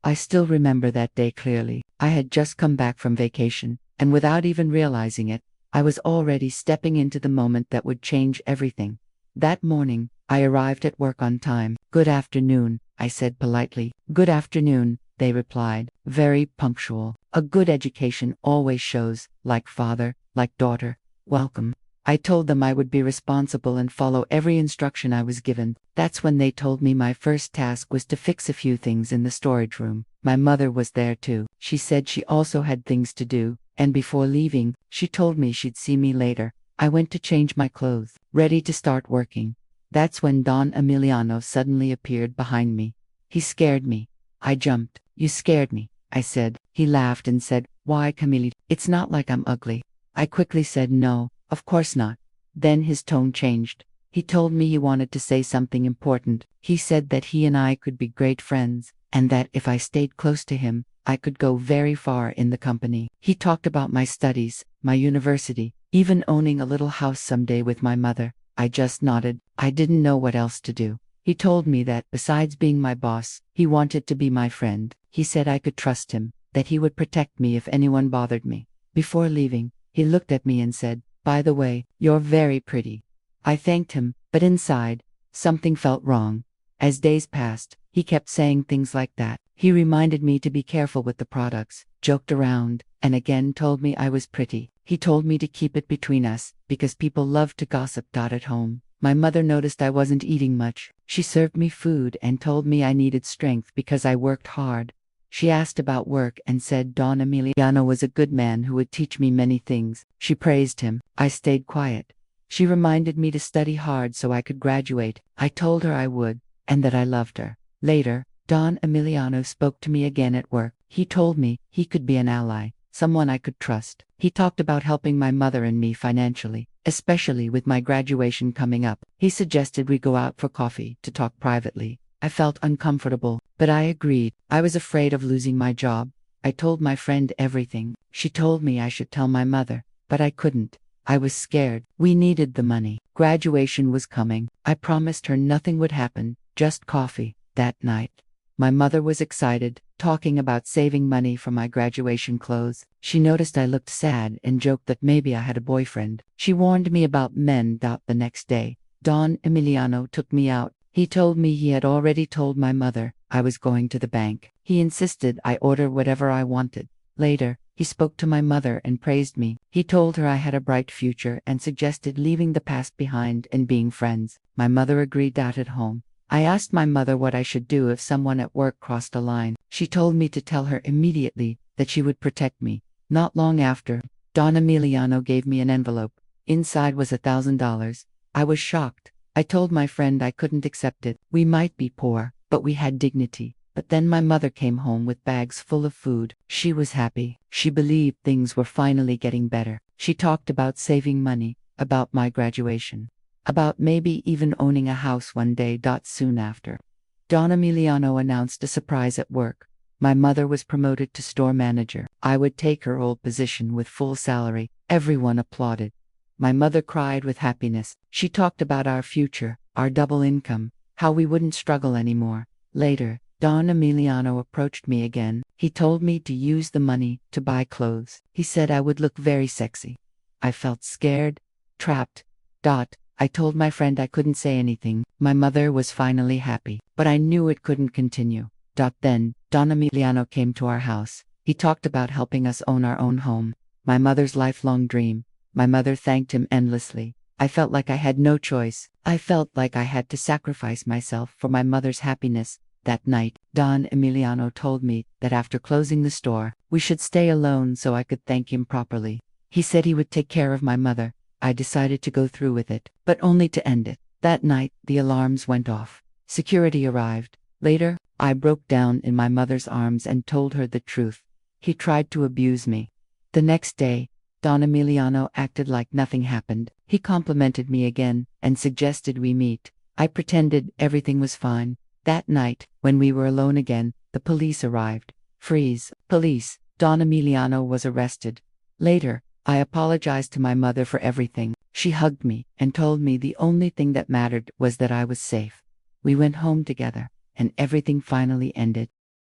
I still remember that day clearly. I had just come back from vacation, and without even realizing it, I was already stepping into the moment that would change everything. That morning, I arrived at work on time. "Good afternoon," I said politely. "Good afternoon," they replied, very punctual. A good education always shows, like father, like daughter. "Welcome." I told them I would be responsible and follow every instruction I was given. That's when they told me my first task was to fix a few things in the storage room. My mother was there too. She said she also had things to do, and before leaving, she told me she'd see me later. I went to change my clothes, ready to start working. That's when Don Emiliano suddenly appeared behind me. He scared me. I jumped. "You scared me," I said. He laughed and said, "Why, Camille? It's not like I'm ugly." I quickly said no. Of course not. Then his tone changed. He told me he wanted to say something important. He said that he and I could be great friends, and that if I stayed close to him, I could go very far in the company. He talked about my studies, my university, even owning a little house someday with my mother. I just nodded. I didn't know what else to do. He told me that, besides being my boss, he wanted to be my friend. He said I could trust him, that he would protect me if anyone bothered me. Before leaving, he looked at me and said, "By the way, you're very pretty." I thanked him, but inside, something felt wrong. As days passed, he kept saying things like that. He reminded me to be careful with the products, joked around, and again told me I was pretty. He told me to keep it between us, because people love to gossip. At home, my mother noticed I wasn't eating much. She served me food and told me I needed strength because I worked hard. She asked about work and said Don Emiliano was a good man who would teach me many things. She praised him. I stayed quiet. She reminded me to study hard so I could graduate. I told her I would, and that I loved her. Later, Don Emiliano spoke to me again at work. He told me he could be an ally, someone I could trust. He talked about helping my mother and me financially, especially with my graduation coming up. He suggested we go out for coffee to talk privately. I felt uncomfortable, but I agreed. I was afraid of losing my job. I told my friend everything. She told me I should tell my mother, but I couldn't. I was scared. We needed the money. Graduation was coming. I promised her nothing would happen, just coffee. That night, my mother was excited, talking about saving money for my graduation clothes. She noticed I looked sad and joked that maybe I had a boyfriend. She warned me about men. The next day, Don Emiliano took me out. He told me he had already told my mother I was going to the bank. He insisted I order whatever I wanted. Later, he spoke to my mother and praised me. He told her I had a bright future and suggested leaving the past behind and being friends. My mother agreed. At home, I asked my mother what I should do if someone at work crossed a line. She told me to tell her immediately that she would protect me. Not long after, Don Emiliano gave me an envelope. Inside was $1,000. I was shocked. I told my friend I couldn't accept it. We might be poor, but we had dignity. But then my mother came home with bags full of food. She was happy. She believed things were finally getting better. She talked about saving money, about my graduation, about maybe even owning a house one day. Soon after, Don Emiliano announced a surprise at work. My mother was promoted to store manager. I would take her old position with full salary. Everyone applauded. My mother cried with happiness. She talked about our future, our double income, how we wouldn't struggle anymore. Later, Don Emiliano approached me again. He told me to use the money to buy clothes. He said I would look very sexy. I felt scared, trapped. I told my friend I couldn't say anything. My mother was finally happy, but I knew it couldn't continue. Then, Don Emiliano came to our house. He talked about helping us own our own home, my mother's lifelong dream. My mother thanked him endlessly. I felt like I had no choice. I felt like I had to sacrifice myself for my mother's happiness. That night, Don Emiliano told me that after closing the store, we should stay alone so I could thank him properly. He said he would take care of my mother. I decided to go through with it, but only to end it. That night, the alarms went off. Security arrived. Later, I broke down in my mother's arms and told her the truth. He tried to abuse me. The next day, Don Emiliano acted like nothing happened. He complimented me again and suggested we meet. I pretended everything was fine. That night, when we were alone again, the police arrived. Freeze, police. Don Emiliano was arrested. Later, I apologized to my mother for everything. She hugged me and told me the only thing that mattered was that I was safe. We went home together, and everything finally ended.